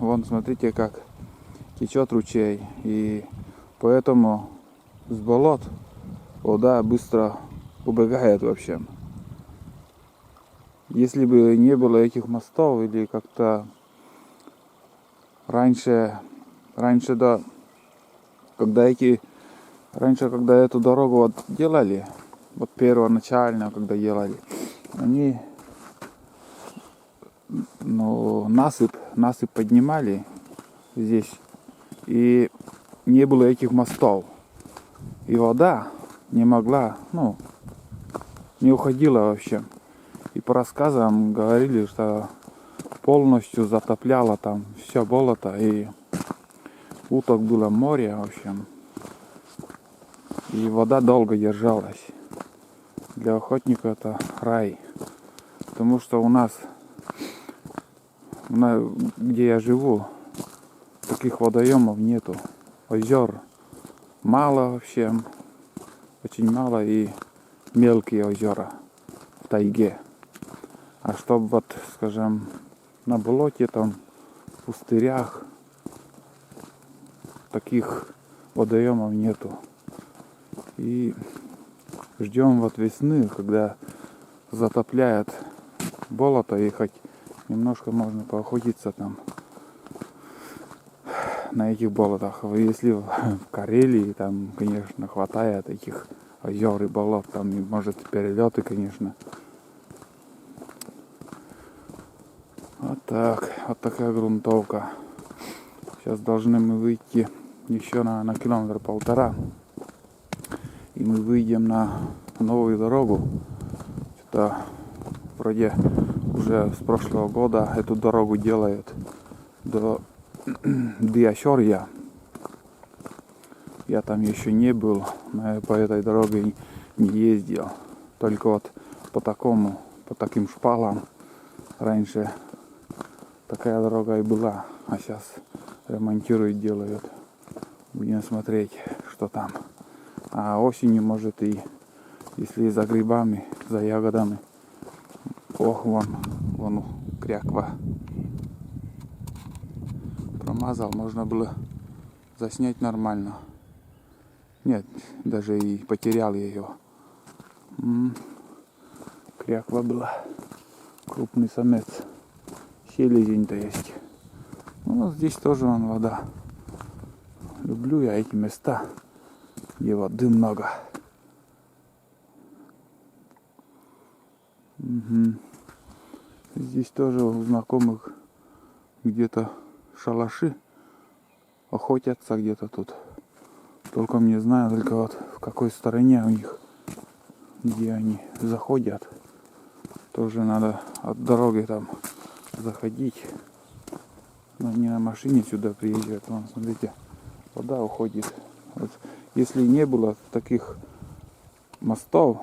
вон смотрите, как течет ручей. И поэтому с болот вода быстро убегает вообще. Если бы не было этих мостов или как-то раньше, да, когда эту дорогу вот делали, вот первоначально, когда делали, они насыпь поднимали здесь, и не было этих мостов. И вода не могла, не уходила вообще. И по рассказам говорили, что полностью затопляло там все болото, и уток было море, в общем. И вода долго держалась. Для охотника это рай. Потому что у нас, где я живу, таких водоемов нету. Озер мало вообще. Очень мало, и мелкие озера в тайге. А чтобы вот, скажем, на болоте, там, в пустырях, таких водоемов нету. И ждем вот весны, когда затопляет болото, и хоть немножко можно поохотиться там на этих болотах. Если в Карелии, там, конечно, хватает этих озер и болот, там, и, может, перелеты, конечно. Вот такая грунтовка. Сейчас должны мы выйти еще на километр полтора. И мы выйдем на новую дорогу. Это вроде уже с прошлого года эту дорогу делают до Диашорья. Я там еще не был, по этой дороге не ездил. Только вот по таким шпалам раньше такая дорога и была. А сейчас ремонтируют, делают. Будем смотреть, что там. А осенью, может, и если за грибами, за ягодами. Ох, вон кряква. Промазал, можно было заснять нормально. Нет, даже и потерял ее. Кряква была. Крупный самец. Селезень-то есть. Здесь тоже вода. Люблю я эти места, где воды много. Здесь тоже у знакомых где-то шалаши, охотятся где-то тут. Толком не знаю, только вот в какой стороне у них, где они заходят. Тоже надо от дороги там заходить. Но не на машине сюда приезжают. Вон, смотрите, вода уходит. Вот, если не было таких мостов,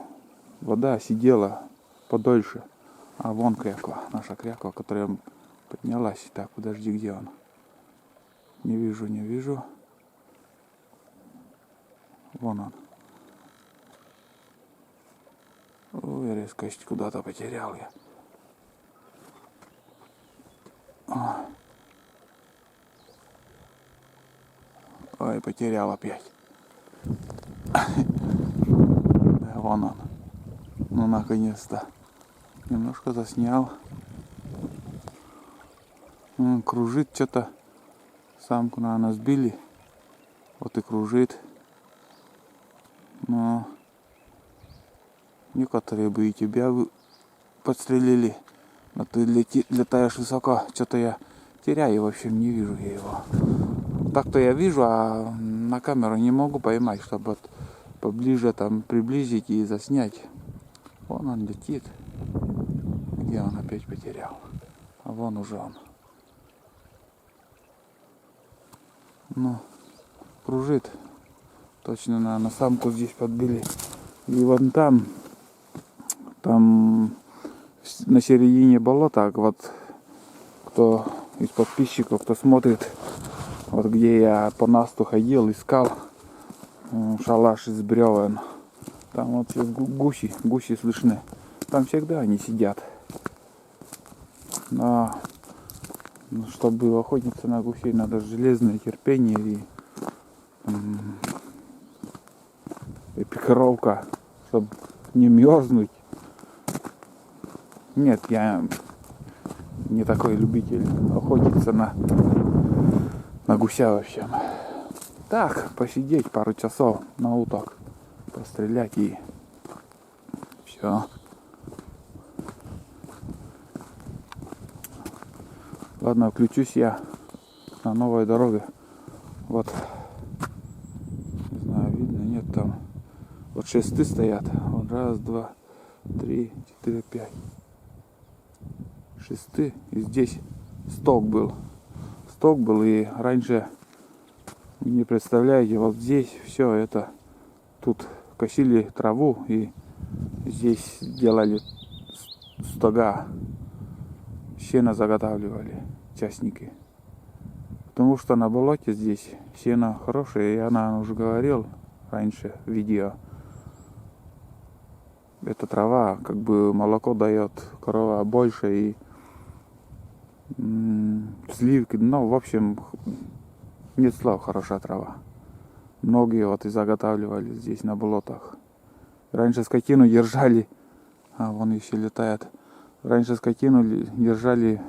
вода сидела подольше. А вон кряква, наша кряква, которая поднялась. Так, подожди, где он? Не вижу. Вон он. Ой, резкость куда-то потерял я. Ой, потерял опять. Вон он. Ну, наконец-то. Немножко заснял. Кружит что-то. Самку, наверное, сбили. Вот и кружит. Но некоторые бы и тебя подстрелили. Но ты летаешь высоко. Что-то я теряю, в общем, не вижу я его. Так-то я вижу, а на камеру не могу поймать, чтобы вот поближе там приблизить и заснять. Вон он летит. Где он опять потерял? А вон уже он. Кружит. Точно на самку здесь подбили. И вон там на середине болота, вот кто из подписчиков, кто смотрит, вот где я по насту ходил, искал шалаш из бревен. Там вот сейчас гуси слышны. Там всегда они сидят. Но Но чтобы охотиться на гусей, надо железное терпение и пикировка, чтобы не мерзнуть. Нет, я не такой любитель охотиться на гуся вообще. Так, посидеть пару часов на уток, пострелять и все. Ладно, включусь я на новой дороге. Вот, не знаю, видно, нет там. Вот шесты стоят. Вот раз, два, три, четыре, пять. Шесты. И здесь сток был. Сток был, и раньше, не представляете, вот здесь все это, тут косили траву и здесь делали стога, сено заготавливали частники. Потому что на болоте здесь сено хорошее, и она уже говорил раньше в видео. Эта трава как бы молоко дает корова больше и сливки, ну в общем нет слов, хорошая трава. Многие вот и заготавливали здесь на болотах. Раньше скотину держали, а вон еще летает. Раньше скотину держали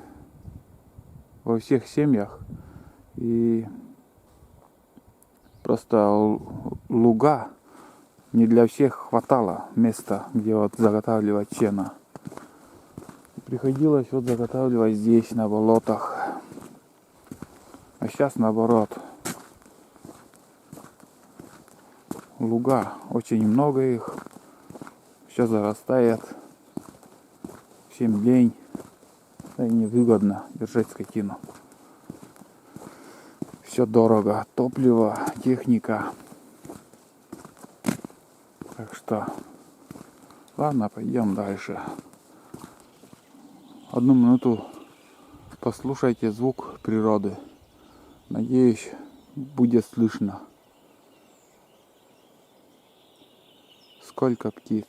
во всех семьях. И просто луга не для всех хватало места, где вот заготавливать сено. Приходилось вот заготавливать здесь, на болотах. А сейчас наоборот. Луга, очень много их. Все зарастает. Всем лень. Да и невыгодно держать скотину. Все дорого. Топливо, техника. Так что, ладно, пойдем дальше. Одну минуту послушайте звук природы. Надеюсь, будет слышно. Сколько птиц.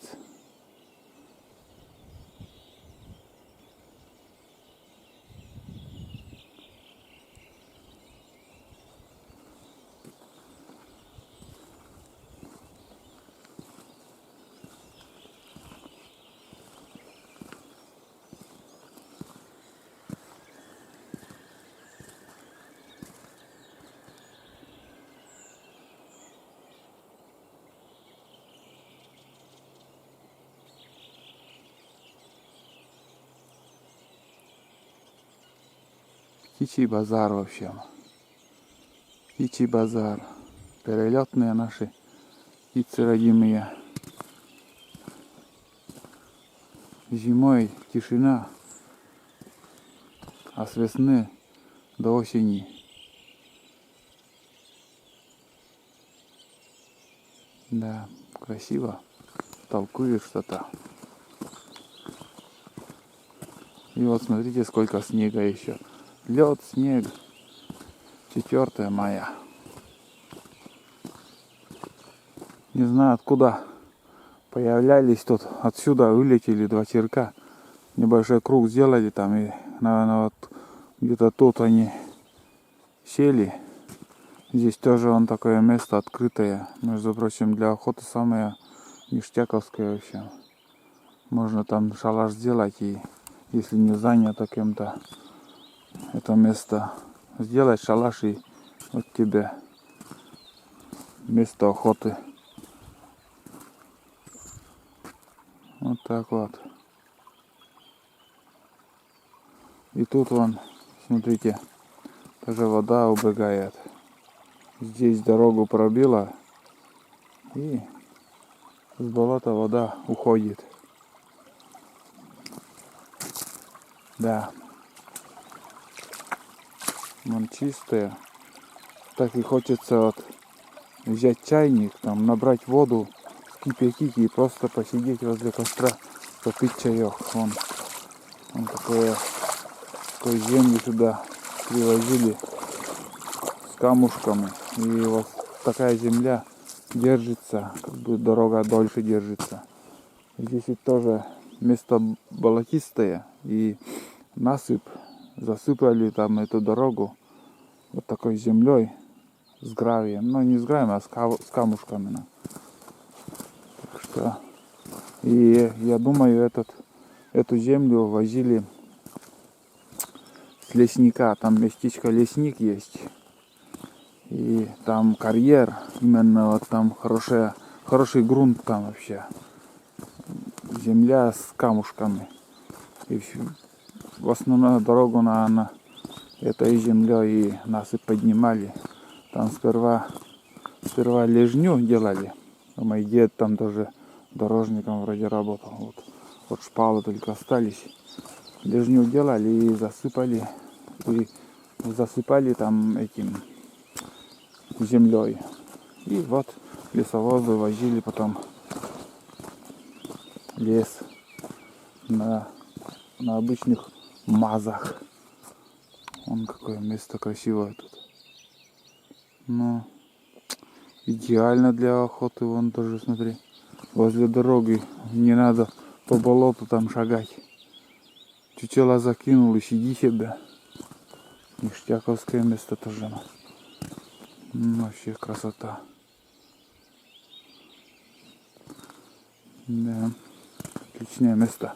Птичий базар, в общем. Птичий базар. Перелетные наши птицы родимые. Зимой тишина, а с весны до осени да, красиво. Толкуешь что-то. И вот смотрите, сколько снега еще. Лед, снег. 4 мая. Не знаю, откуда появлялись тут. Отсюда вылетели 2 черка. Небольшой круг сделали там. И, наверное, вот где-то тут они сели. Здесь тоже он такое место открытое. Между прочим, для охоты самое ништяковское вообще. Можно там шалаш сделать, и если не занято кем-то это место, сделать шалаш, и вот тебе место охоты. Вот так вот. И тут вон, смотрите, тоже вода убегает. Здесь дорогу пробила, и с болота вода уходит. Да. Вон чистая. Так и хочется вот взять чайник, там набрать воду, скипятить и просто посидеть возле костра, попить чаек. Вон такой землю сюда привозили с камушками. И вот такая земля держится, как бы дорога дольше держится. Здесь ведь тоже место болотистое, и насыпь засыпали там эту дорогу вот такой землей с гравием. Ну, не с гравием, а с камушками. Так что... И я думаю, эту землю возили с лесника. Там местечко Лесник есть. И там карьер. Именно вот там хороший грунт там вообще. Земля с камушками. И в основную дорогу на этой землей и насыпь поднимали. Там сперва лежню делали. Мой дед там тоже дорожником вроде работал. Вот шпалы только остались. Лежню делали и засыпали. И засыпали там этим землей. И вот лесовозы возили потом лес на обычных мазах. Вон какое место красивое тут. Ну, идеально для охоты. Вон тоже, смотри, возле дороги. Не надо по болоту там шагать. Чучела закинул и сиди себе. Ништяковское место тоже. Вообще красота. Да, отличное место.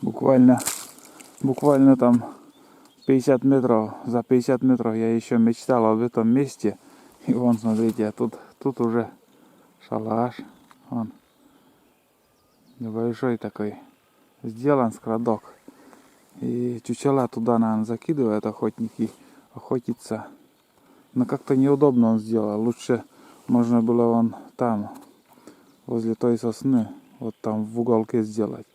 Буквально там 50 метров, за 50 метров я еще мечтал об этом месте. И вон, смотрите, тут уже шалаш. Вон. Небольшой такой. Сделан скрадок. И чучела туда, наверное, закидывают охотники. Охотиться. Но как-то неудобно он сделал. Лучше можно было вон там, возле той сосны, вот там в уголке сделать.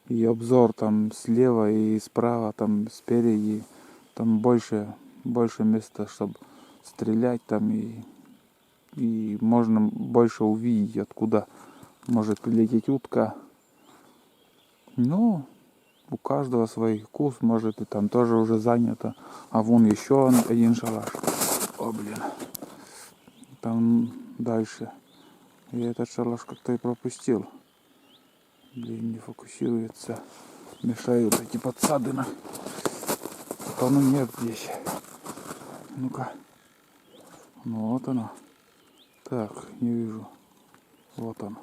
И обзор там слева и справа, там спереди. Там больше места, чтобы стрелять там и можно больше увидеть, откуда может прилететь утка. Ну, у каждого свой вкус, может и там тоже уже занято. А вон еще один шалаш. О, блин. Там дальше. Я этот шалаш как-то и пропустил. Блин, не фокусируется. Мешают эти подсадины. Ну нет здесь. Ну-ка. Ну вот оно. Так, не вижу. Вот он.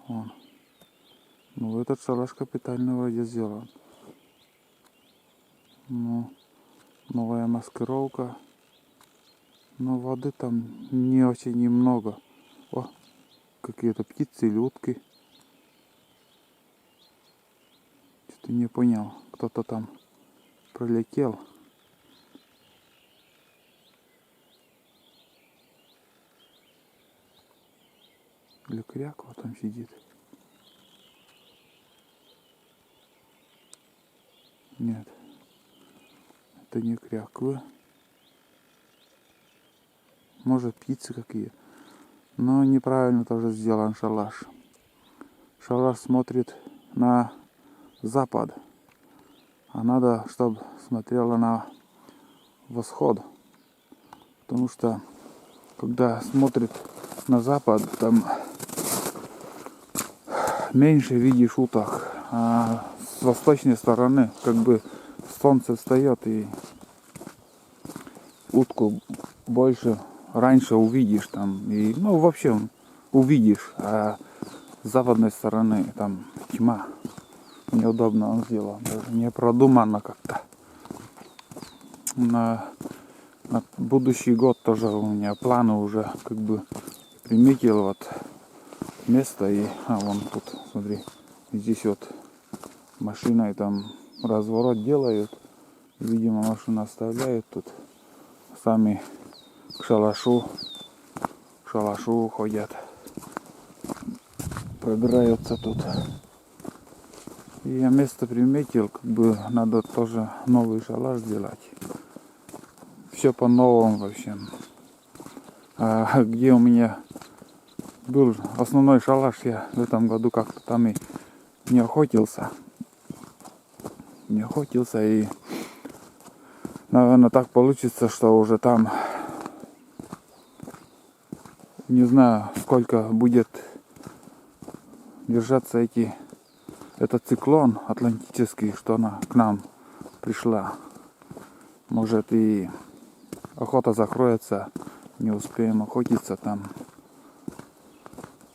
Вон. Ну этот шалаш капитально вроде сделан. Ну, новая маскировка. Но воды там не очень немного. О, какие-то птицы или утки. Что-то не понял. Кто-то там пролетел. Или кряква там сидит. Нет. Это не кряквы. Может, птицы какие. Но неправильно тоже сделан шалаш. Шалаш смотрит на запад. А надо, чтобы смотрела на восход. Потому что, когда смотрит на запад, там меньше видишь уток. А с восточной стороны, как бы солнце встает, и утку больше, раньше увидишь там. И, ну, вообще увидишь. А с западной стороны там тьма. Неудобно он сделал. Даже не продумано как-то. На будущий год тоже у меня планы уже как бы приметил вот место. И вон тут, смотри, здесь вот машиной там разворот делают. Видимо, машину оставляют тут. Сами к шалашу ходят. Пробираются тут. И я место приметил, как бы надо тоже новый шалаш сделать. Все по-новому вообще. А где у меня был основной шалаш, я в этом году как-то там и не охотился. И, наверное, так получится, что уже там не знаю, сколько будет держаться этот циклон атлантический, что она к нам пришла. Может и охота закроется, не успеем охотиться там.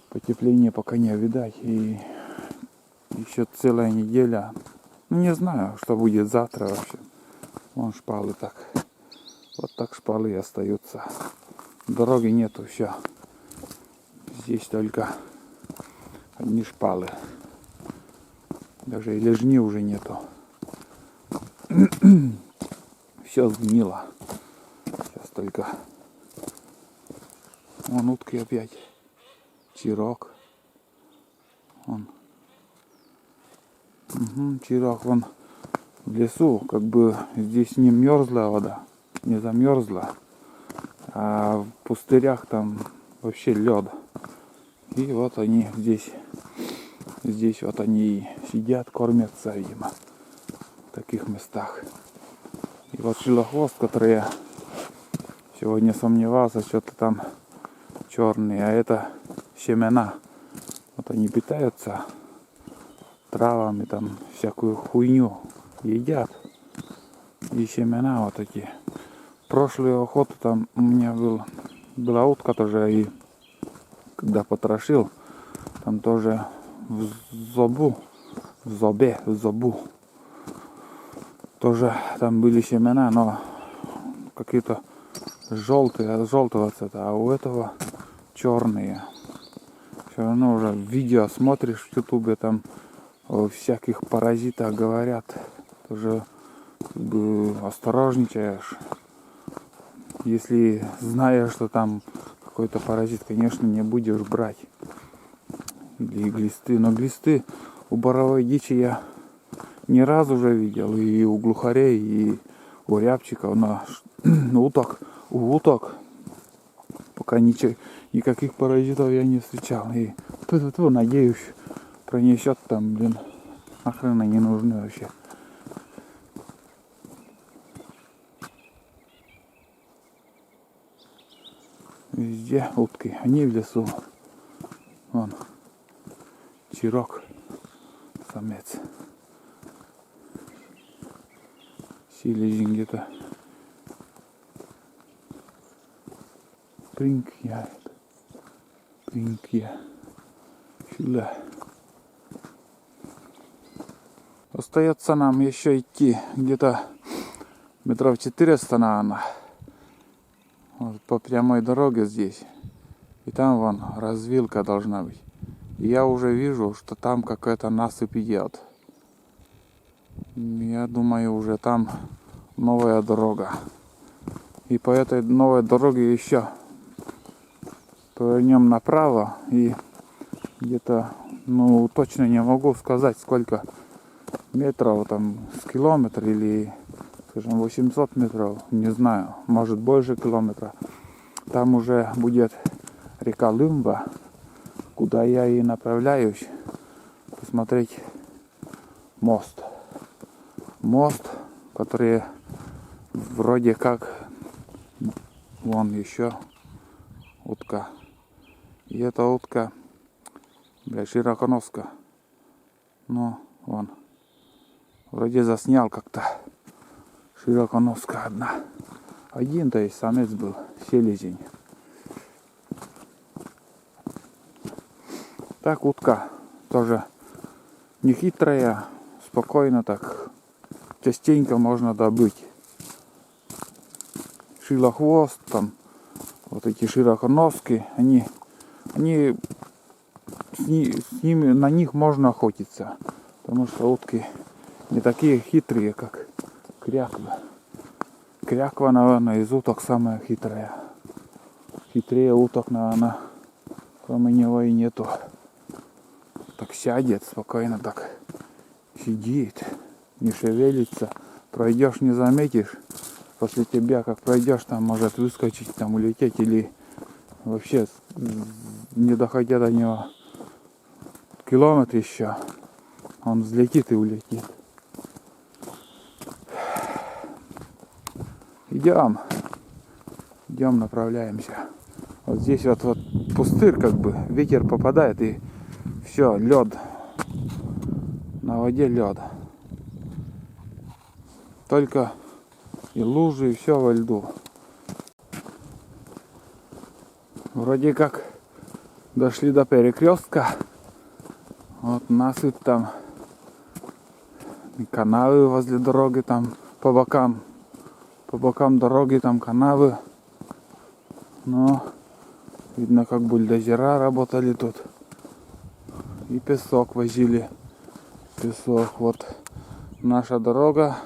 Потепление пока не видать. И еще целая неделя. Ну, не знаю, что будет завтра вообще. Вон шпалы так. Вот так шпалы и остаются. Дороги нету все. Здесь только одни шпалы. Даже и лежни уже нету. Все сгнило. Сейчас только. Вон утки опять. Чирок. Вон. Чирок вон в лесу. Как бы здесь не мерзлая вода. Не замерзла. А в пустырях там вообще лед. И вот они здесь. Здесь вот они сидят, кормятся, видимо. В таких местах. И вот шилохвост, который я сегодня сомневался, что-то там черный, а это семена. Вот они питаются травами, там всякую хуйню едят. И семена вот такие. Прошлую охоту там у меня была утка тоже, и когда потрошил, там тоже в зобу. Тоже там были семена, но какие-то желтого цвета, а у этого черные. Все равно уже видео смотришь в ютубе, там о всяких паразитах говорят. Тоже как бы осторожничаешь. Если знаешь, что там какой-то паразит, конечно, не будешь брать. Или глисты. Но глисты у боровой дичи я не раз уже видел. И у глухарей, и у рябчиков. Но у уток пока никаких паразитов я не встречал. И надеюсь, пронесет там, блин, нахрен они нужны вообще. Везде утки, они в лесу. Вон, чирок, самец. Силежин где-то. Принкья. Сюда. Остается нам еще идти где-то метров 400, наверное. Вот по прямой дороге здесь. И там вон развилка должна быть. И я уже вижу, что там какая-то насыпь идет. Я думаю, уже там новая дорога. И по этой новой дороге еще повернем направо. И где-то, ну точно не могу сказать, сколько метров, там с километра или, скажем, 800 метров, не знаю, может больше километра. Там уже будет река Лымба, куда я и направляюсь посмотреть мост. Мост, который вроде как, вон еще утка. И эта утка, широконоска. Ну, вон. Вроде заснял как-то. Широконоска одна. Один, то есть самец был, селезень. Так утка тоже не хитрая, спокойно так. Частенько можно добыть. Шилохвост, там вот эти широконоски, они с ними, на них можно охотиться. Потому что утки не такие хитрые, как кряква. Кряква, наверное, из уток самая хитрая. Хитрее уток, наверное, кроме него и нету. Так сядет спокойно, так сидит, не шевелится. Пройдешь, не заметишь. После тебя, как пройдешь, там может выскочить, там улететь или вообще не доходя до него километр еще. Он взлетит и улетит. Идем, направляемся. Вот здесь вот пустырь, как бы ветер попадает и все, лед на воде лед. Только и лужи, и все во льду. Вроде как дошли до перекрестка. Вот насыпь там, канавы возле дороги там по бокам дороги там канавы. Но видно, как бульдозера работали тут. И песок возили. Песок. Вот наша дорога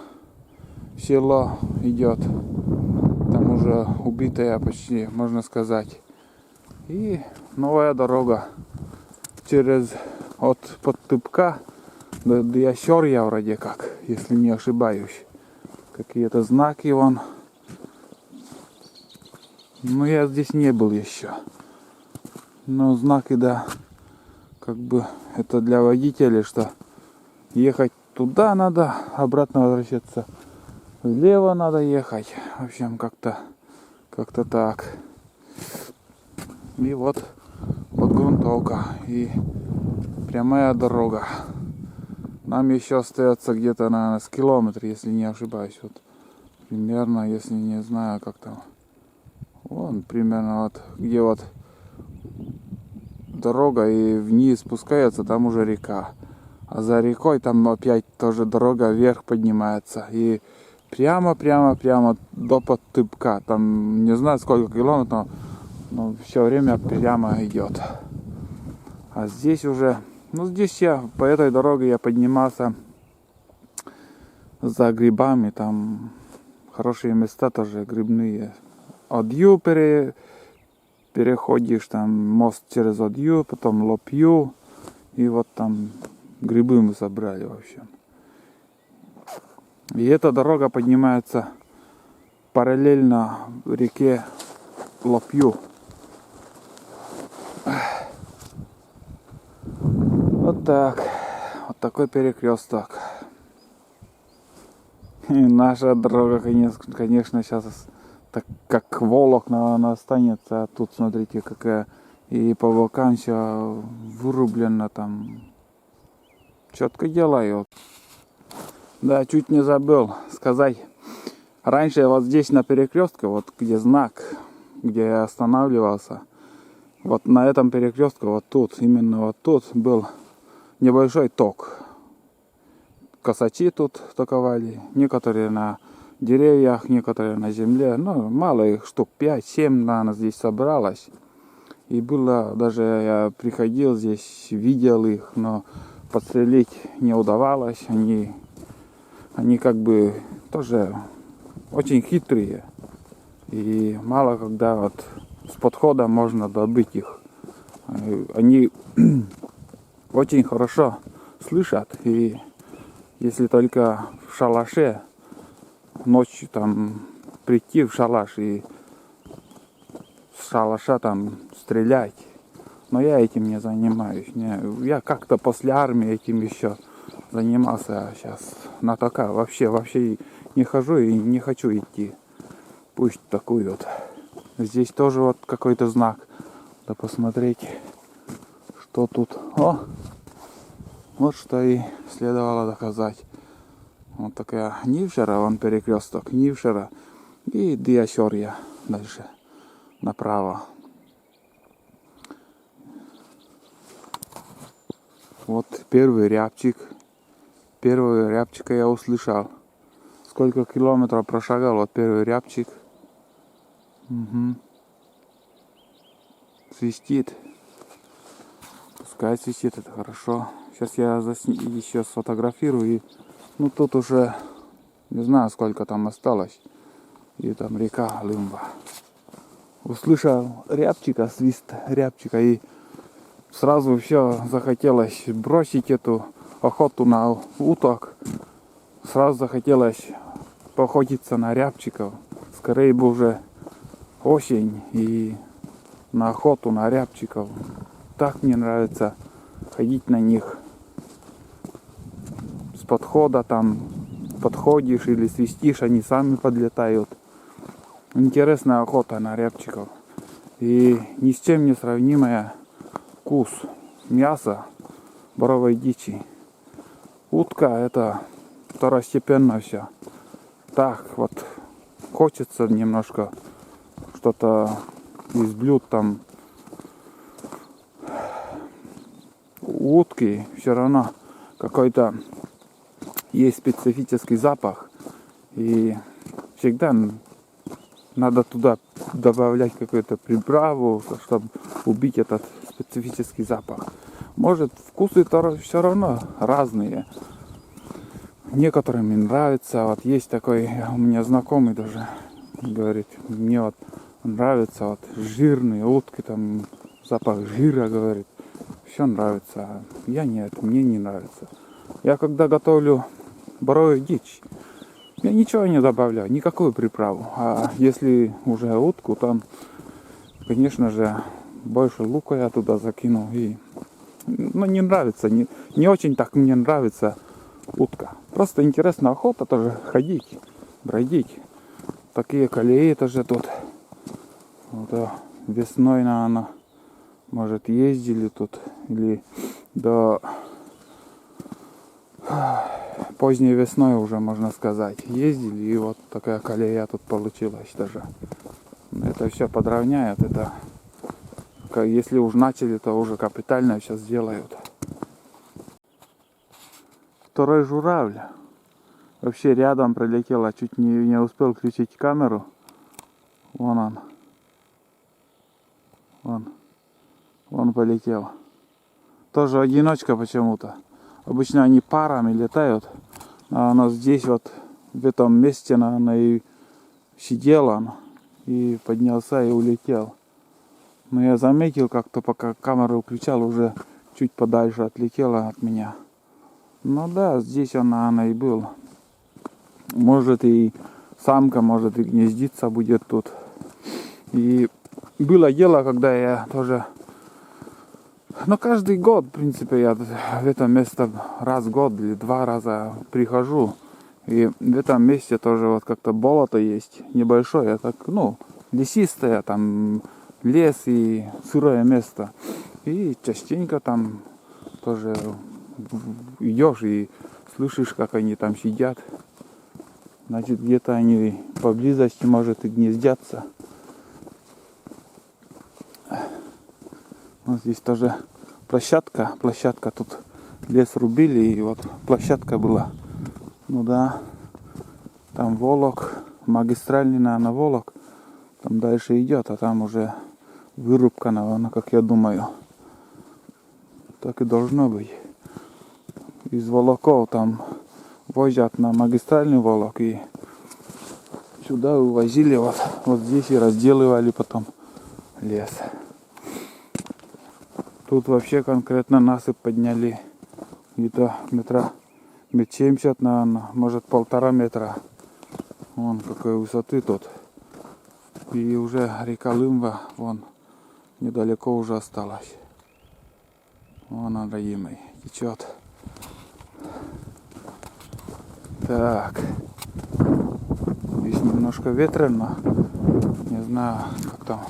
в село идет. Там уже убитая почти, можно сказать. И новая дорога через от Подтыпка до Ящорья вроде как, если не ошибаюсь. Какие-то знаки вон. Но я здесь не был еще. Но знаки, да, как бы это для водителей, что ехать туда надо, обратно возвращаться. Влево надо ехать. В общем, как-то так. И вот грунтовка и прямая дорога. Нам еще остается где-то, наверное, с километр, если не ошибаюсь. Вот примерно, если не знаю, как там. Вон примерно вот, где вот дорога и вниз спускается, там уже река. А за рекой там опять тоже дорога вверх поднимается. И прямо до Подтыпка. Там не знаю сколько километров, но все время прямо идет. А здесь уже, ну здесь я по этой дороге я поднимался за грибами. Там хорошие места тоже грибные. Одью переходишь, там мост через Одью, потом Лопью. И вот там грибы мы собрали, в общем. И эта дорога поднимается параллельно реке Лопью. Вот так. Вот такой перекресток. И наша дорога, конечно, сейчас так как волокна она останется. А тут смотрите, какая. И по бокам все вырублено там. Четко делают. Да, чуть не забыл сказать. Раньше вот здесь на перекрестке, вот где знак, где я останавливался, вот на этом перекрестке, вот тут, именно вот тут был небольшой ток. Косачи тут токовали, некоторые на деревьях, некоторые на земле. Ну, мало их, штук 5-7, наверное, здесь собралось. И было, даже я приходил здесь, видел их, но подстрелить не удавалось. Они как бы тоже очень хитрые. И мало когда вот с подхода можно добыть их. Они очень хорошо слышат. И если только в шалаше ночью там прийти в шалаш и с шалаша там стрелять. Но я этим не занимаюсь. Я как-то после армии этим еще занимался. А сейчас на такая вообще не хожу и не хочу идти. Пусть такую вот. Здесь тоже вот какой-то знак. Да посмотреть, что тут. О! Вот что и следовало доказать. Вот такая Нившера, вон перекресток Нившера и Ящорья дальше направо. Вот первый рябчик. Первого рябчика я услышал. Сколько километров прошагал, вот первый рябчик. Угу. Свистит. Пускай свистит, это хорошо. Сейчас я еще сфотографирую. И, ну тут уже не знаю сколько там осталось. И там река Лымба. Услышал рябчика, свист рябчика. И сразу все захотелось бросить эту охоту на уток. Сразу захотелось поохотиться на рябчиков. Скорее бы уже осень и на охоту на рябчиков. Так мне нравится ходить на них. С подхода там подходишь или свистишь, они сами подлетают. Интересная охота на рябчиков. И ни с чем не сравнимая вкус мяса боровой дичи. утка это второстепенно все. Так, вот хочется немножко что-то из блюд там. У утки все равно какой-то есть специфический запах. И всегда надо туда добавлять какую-то приправу, чтобы убить этот специфический запах. Может, вкусы все равно разные. Некоторым мне нравится. Вот есть такой у меня знакомый даже говорит, мне вот нравится вот жирные утки, там запах жира, говорит. Все нравится. А я нет, мне не нравится. Я когда готовлю боровую дичь, я ничего не добавляю, никакую приправу. А если уже утку, там, конечно же, больше лука я туда закину. И, ну, не нравится, не очень так мне нравится утка. Просто интересно охота тоже ходить, бродить. Такие колеи тоже тут. Вот, весной, наверное, может, ездили тут. Или до поздней весной уже, можно сказать, ездили. И вот такая колея тут получилась даже. Это все подровняют. Это, если уж начали, то уже капитально все сделают. Второй журавль. Вообще рядом пролетел, а чуть не успел включить камеру. Вон он. Вон полетел. Тоже одиночка почему-то. Обычно они парами летают. А у здесь вот в этом месте, наверное, и сидел он. И поднялся и улетел. Но я заметил, как-то пока камеру включал, уже чуть подальше отлетела от меня. Ну да, здесь он, наверное, и был. Может и самка, может и гнездиться будет тут. И было дело, когда я тоже... Но каждый год, в принципе, я в это место раз в год или 2 раза прихожу. И в этом месте тоже вот как-то болото есть небольшое, так, ну, лесистое, там лес и сырое место. И частенько там тоже идешь и слышишь, как они там сидят. Значит, где-то они поблизости, может, и гнездятся. Вот здесь тоже площадка. Тут лес рубили, и вот площадка была. Ну да, там Волок, магистральный, наверное, Волок. Там дальше идет, а там уже вырубка, наверное, как я думаю. Так и должно быть. Из Волоков там возят на магистральный Волок и сюда увозили, вот здесь и разделывали потом лес. Тут вообще конкретно насыпь подняли где-то метра 70, наверное, может 1,5 метра. Вон какой высоты тут. И уже река Лымва, вон недалеко уже осталась. Вон она, родимый, течет. Так. Здесь немножко ветрено. Не знаю, как там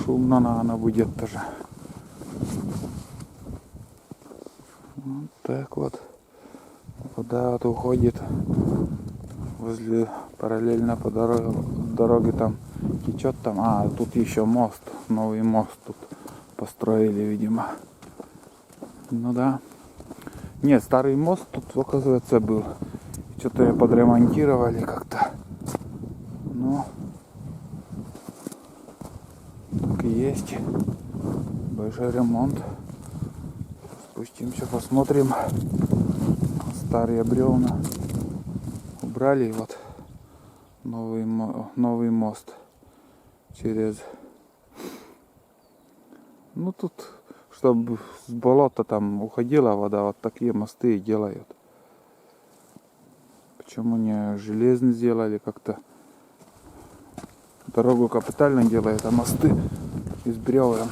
шумно она будет тоже. Вот так вот. Вода вот уходит возле, параллельно по дороге там течет там. А, тут еще мост, новый мост тут построили, видимо. Ну да. Нет, старый мост тут, оказывается, был. Что-то ее подремонтировали как-то. Ну, так и есть. Большой ремонт. Спустимся, посмотрим. Старые бревна убрали, и вот новый мост через... Ну тут, чтобы с болота там уходила вода, вот такие мосты и делают. Почему не железный сделали как-то? Дорогу капитально делают, а мосты из бревен.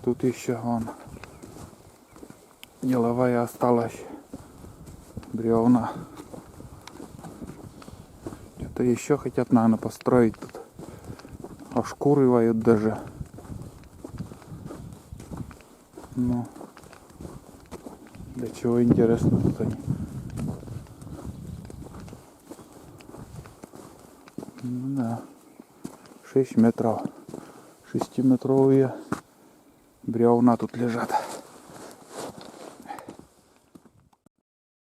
Тут еще вон деловая осталась. Бревна. Что-то еще хотят, наверное, построить тут. Ошкуривают даже. Ну, Для чего, интересно, тут они? Ну да. 6 метров. 6-метровые бревна тут лежат.